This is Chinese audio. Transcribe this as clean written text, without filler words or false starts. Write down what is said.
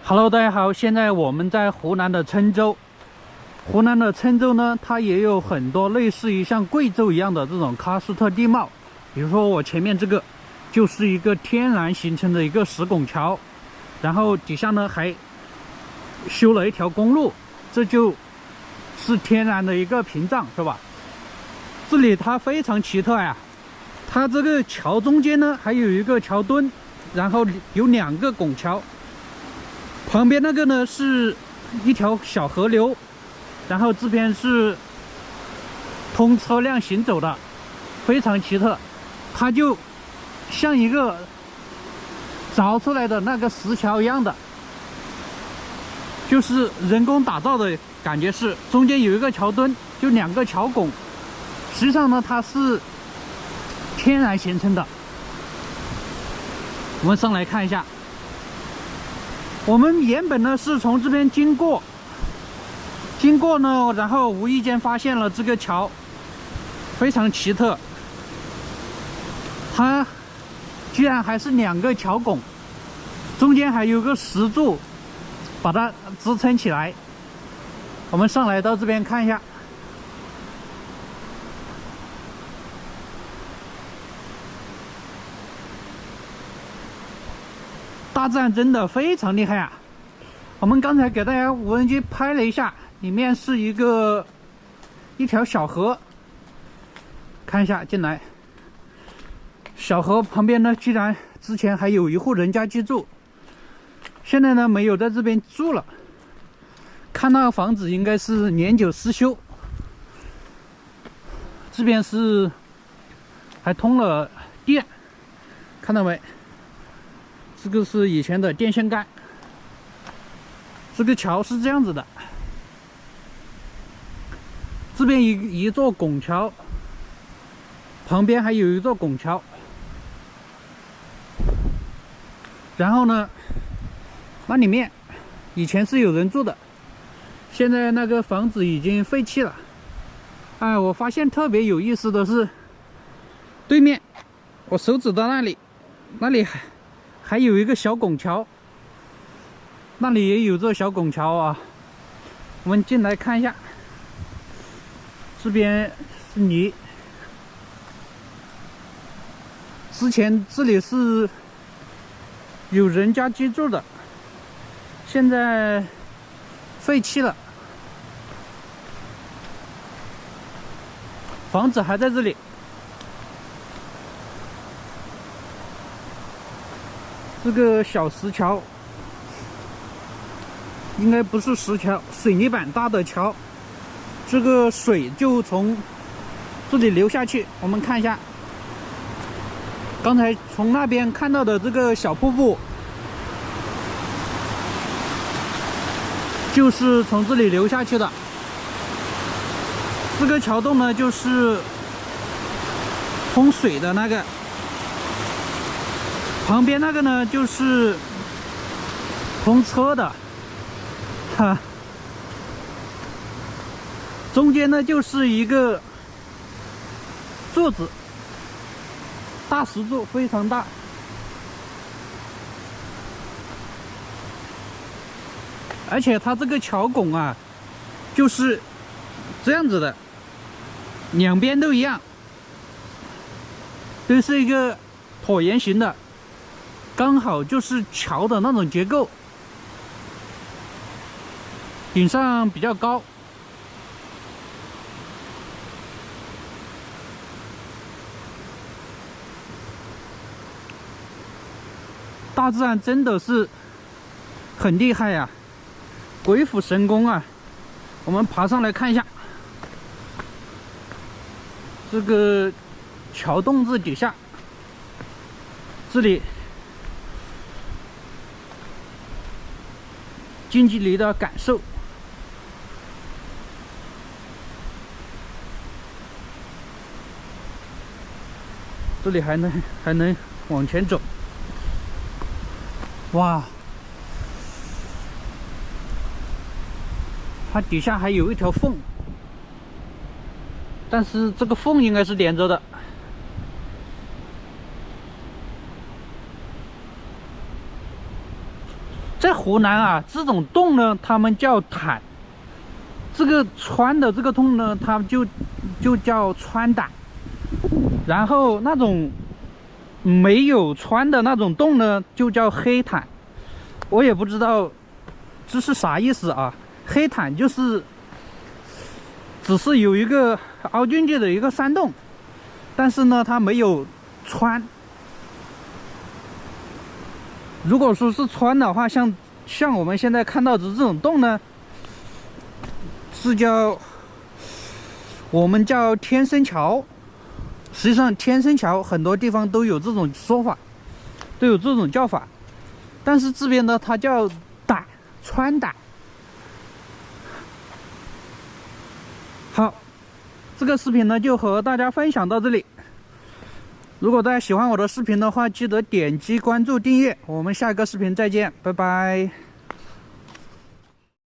Hello， 大家好，现在我们在湖南的郴州。湖南的郴州呢，它也有很多类似于像贵州一样的这种喀斯特地貌。比如说我前面这个，就是一个天然形成的一个石拱桥，然后底下呢还修了一条公路，这就是天然的一个屏障，是吧？这里它非常奇特呀，它这个桥中间呢还有一个桥墩，然后有2个拱桥。旁边那个呢是一条小河流，然后这边是通车辆行走的，非常奇特。它就像一个凿出来的那个石桥一样的，就是人工打造的感觉，是中间有一个桥墩，就2个桥拱。实际上呢，它是天然形成的。我们上来看一下。我们原本呢是从这边经过呢，然后无意间发现了这个桥，非常奇特。它居然还是2个桥拱，中间还有个石柱把它支撑起来。我们上来到这边看一下，大自然真的非常厉害啊！我们刚才给大家无人机拍了一下，里面是一条小河，看一下进来。小河旁边呢，居然之前还有一户人家居住，现在呢没有在这边住了。看那个房子应该是年久失修。这边是还通了电，看到没？这个是以前的电线杆。这个桥是这样子的，这边一座拱桥，旁边还有一座拱桥。然后呢，那里面以前是有人住的，现在那个房子已经废弃了。哎，我发现特别有意思的是，对面我手指的那里还有一个小拱桥，那里也有这小拱桥啊。我们进来看一下，这边是泥，之前这里是有人家居住的，现在废弃了，房子还在这里。这个小石桥应该不是石桥，水泥板搭的桥。这个水就从这里流下去，我们看一下。刚才从那边看到的这个小瀑布，就是从这里流下去的。这个桥洞呢，就是通水的那个。旁边那个呢，就是通车的，哈。中间呢就是一个柱子，大石柱，非常大。而且它这个桥拱啊，就是这样子的，2边都一样，都是一个椭圆形的。刚好就是桥的那种结构，顶上比较高。大自然真的是很厉害呀，鬼斧神工啊！我们爬上来看一下，这个桥洞子底下，这里近距离的感受。这里还能往前走。哇，它底下还有一条缝，但是这个缝应该是连着的。在湖南啊，这种洞呢，他们叫坦；这个穿的这个洞呢，它就叫穿胆。然后那种没有穿的那种洞呢，就叫黑坦。我也不知道这是啥意思啊。黑坦就是只是有一个凹进去的一个山洞，但是呢，它没有穿。如果说是穿的话，像我们现在看到的这种洞呢，是我们叫天生桥。实际上，天生桥很多地方都有这种说法，都有这种叫法。但是这边呢，它叫胆，穿胆。好，这个视频呢就和大家分享到这里。如果大家喜欢我的视频的话，记得点击关注、订阅。我们下一个视频再见，拜拜。